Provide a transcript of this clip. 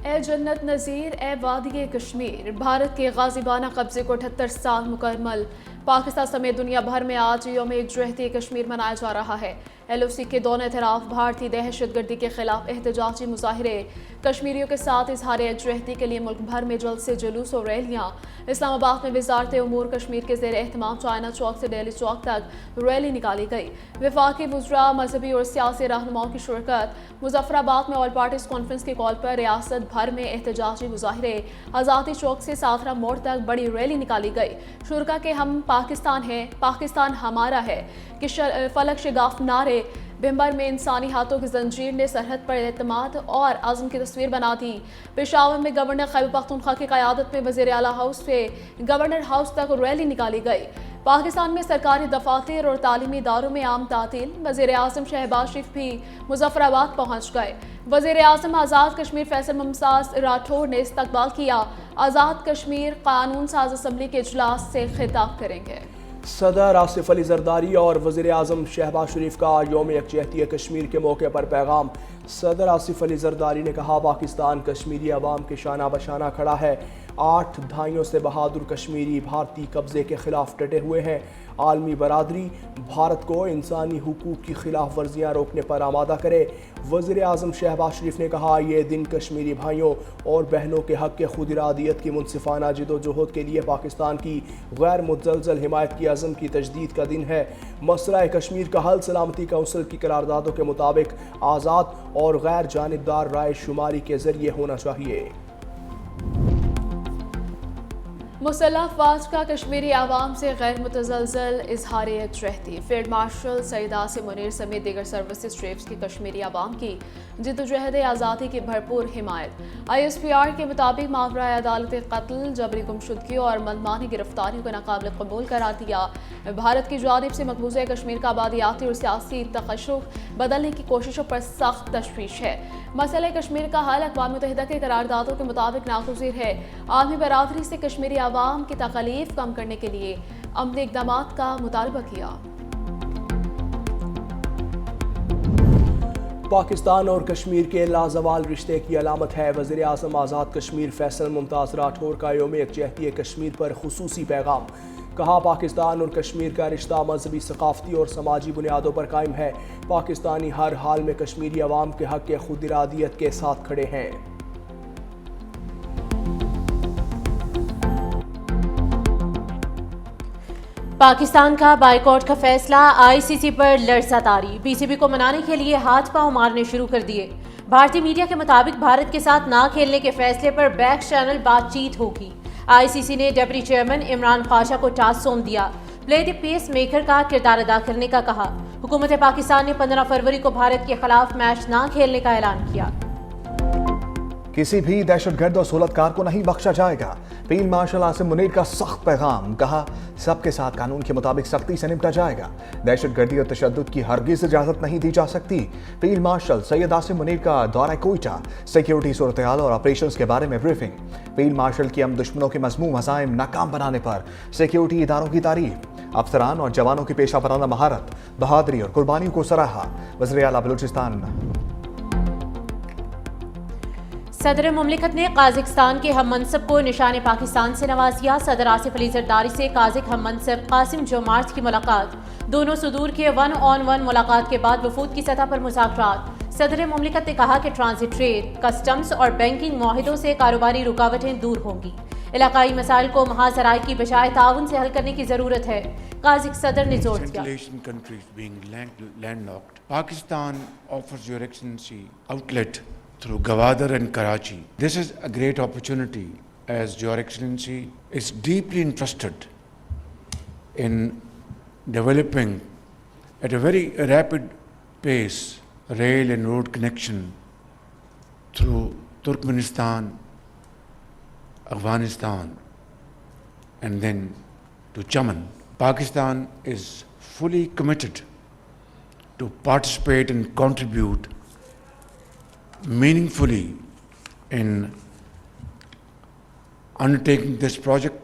اے جنت نظیر اے وادی کشمیر، بھارت کے غازیبانہ قبضے کو 78 سال مکمل۔ پاکستان سمیت دنیا بھر میں آج یوم یکجہتی کشمیر منایا جا رہا ہے۔ ایل او سی کے دونوں اطراف بھارتی دہشت گردی کے خلاف احتجاجی مظاہرے، کشمیریوں کے ساتھ اظہار یکجہتی کے لیے ملک بھر میں جلد سے جلوس اور ریلیاں۔ اسلام آباد میں وزارت امور کشمیر کے زیر اہتمام چائنا چوک سے ڈیلی چوک تک ریلی نکالی گئی۔ وفاقی وزراء، مذہبی اور سیاسی رہنماؤں کی شرکت۔ مظفر آباد میں آل پارٹیز کانفرنس کی کال پر ریاست بھر میں احتجاجی مظاہرے، آزادی چوک سے ساتھرا موڑ تک بڑی ریلی نکالی گئی۔ شرکا کے ہم پاکستان ہیں، پاکستان ہمارا ہے کہ فلک شگاف نعرے، بھمبر میں انسانی ہاتھوں کی زنجیر نے سرحد پر اعتماد اور عزم کی تصویر بنا دی۔ پشاور میں گورنر خیبر پختونخوا کی قیادت میں وزیر اعلیٰ ہاؤس سے گورنر ہاؤس تک ریلی نکالی گئی۔ پاکستان میں سرکاری دفاتر اور تعلیمی اداروں میں عام تعطیل، وزیر اعظم شہباز شریف بھی مظفر آباد پہنچ گئے۔ وزیر اعظم آزاد کشمیر فیصل ممتاز راٹھور نے استقبال کیا۔ آزاد کشمیر قانون ساز اسمبلی کے اجلاس سے خطاب کریں گے۔ صدر آصف علی زرداری اور وزیر اعظم شہباز شریف کا یوم یکجہتی کشمیر کے موقع پر پیغام۔ صدر آصف علی زرداری نے کہا، پاکستان کشمیری عوام کے شانہ بشانہ کھڑا ہے۔ 8 دہائیوں سے بہادر کشمیری بھارتی قبضے کے خلاف ڈٹے ہوئے ہیں۔ عالمی برادری بھارت کو انسانی حقوق کی خلاف ورزیاں روکنے پر آمادہ کرے۔ وزیر اعظم شہباز شریف نے کہا، یہ دن کشمیری بھائیوں اور بہنوں کے حق کے خود ارادیت کی منصفانہ جدوجہد کے لیے پاکستان کی غیر متزلزل حمایت کی عزم کی تجدید کا دن ہے۔ مسئلہ کشمیر کا حل سلامتی کونسل کی قراردادوں کے مطابق آزاد اور غیر جانبدار رائے شماری کے ذریعے ہونا چاہیے۔ مسلح افواج کا کشمیری عوام سے غیر متزلزل اظہار یکجہتی۔ فیلڈ مارشل سید عاصم منیر سمیت دیگر سروسز چیفز کی کشمیری عوام کی جدوجہد آزادی کی بھرپور حمایت۔ آئی ایس پی آر کے مطابق ماورائے عدالت قتل، جبری گمشدگیوں اور منمانی گرفتاریوں کو ناقابل قبول قرار دیا۔ بھارت کی جانب سے مقبوضہ کشمیر کا آبادیاتی اور سیاسی تقشف بدلنے کی کوششوں پر سخت تشویش ہے۔ مسئلہ کشمیر کا حل اقوام متحدہ کے قراردادوں کے مطابق ناگزیر ہے۔ عالمی برادری سے کشمیری عوام کی تکالیف کم کرنے کے لیے عملی اقدامات کا مطالبہ کیا۔ پاکستان اور کشمیر کے لازوال رشتے کی علامت ہے۔ وزیر اعظم آزاد کشمیر فیصل ممتاز راٹھور کا یوم یکجہتی کشمیر پر خصوصی پیغام۔ کہا، پاکستان اور کشمیر کا رشتہ مذہبی، ثقافتی اور سماجی بنیادوں پر قائم ہے۔ پاکستانی ہر حال میں کشمیری عوام کے حق کے خود ارادیت کے ساتھ کھڑے ہیں۔ پاکستان کا بائیکاٹ کا فیصلہ، آئی سی سی پر لرزہ طاری، پی سی بی کو منانے کے لیے ہاتھ پاؤں مارنے شروع کر دیے۔ بھارتی میڈیا کے مطابق بھارت کے ساتھ نہ کھیلنے کے فیصلے پر بیک چینل بات چیت ہوگی۔ آئی سی سی نے ڈپٹی چیئرمین عمران خواجہ کو ٹاسک سونپ دیا، پلے دی پیس میکر کا کردار ادا کرنے کا کہا۔ حکومت پاکستان نے 15 فروری کو بھارت کے خلاف میچ نہ کھیلنے کا اعلان کیا۔ کسی بھی دہشت گرد اور صولت کار کو نہیں بخشا جائے گا، فیلڈ مارشل عاصم منیر کا سخت پیغام۔ کہا، سب کے ساتھ قانون کے مطابق سختی سے نمٹا جائے گا، دہشت گردی اور تشدد کی ہرگز اجازت نہیں دی جا سکتی۔ فیلڈ مارشل سید عاصم منیر کا دورہ کوئٹہ، سیکیورٹی صورتحال اور آپریشنز کے بارے میں بریفنگ۔ فیلڈ مارشل کی ہم دشمنوں کے مذموم عزائم ناکام بنانے پر سیکیورٹی اداروں کی تعریف، افسران اور جوانوں کی پیشہ ورانہ مہارت، بہادری اور قربانیوں کو سراہا۔ وزیر اعلیٰ بلوچستان۔ صدر مملکت نے قازقستان کے ہم منصب کو نشان پاکستان سے نوازیا۔ صدر آصف علی زرداری سے قازق ہم منصب قاسم جومارت کی ملاقات۔ دونوں صدور کے 1-on-1 ملاقات کے بعد وفود کی سطح پر مذاکرات۔ صدر مملکت نے کہا کہ ٹرانزٹ ٹریڈ، کسٹمز اور بینکنگ معاہدوں سے کاروباری رکاوٹیں دور ہوں گی۔ علاقائی مسائل کو محاذ ذرائع کی بجائے تعاون سے حل کرنے کی ضرورت ہے، قازق صدر نے زور دیا۔ Pakistan offers Your Excellency outlet through Gwadar and Karachi. This is a great opportunity as Your Excellency is deeply interested in developing at a very rapid pace rail and road connection through Turkmenistan, Afghanistan and then to Chaman. Pakistan is fully committed to participate and contribute meaningfully in undertaking this project.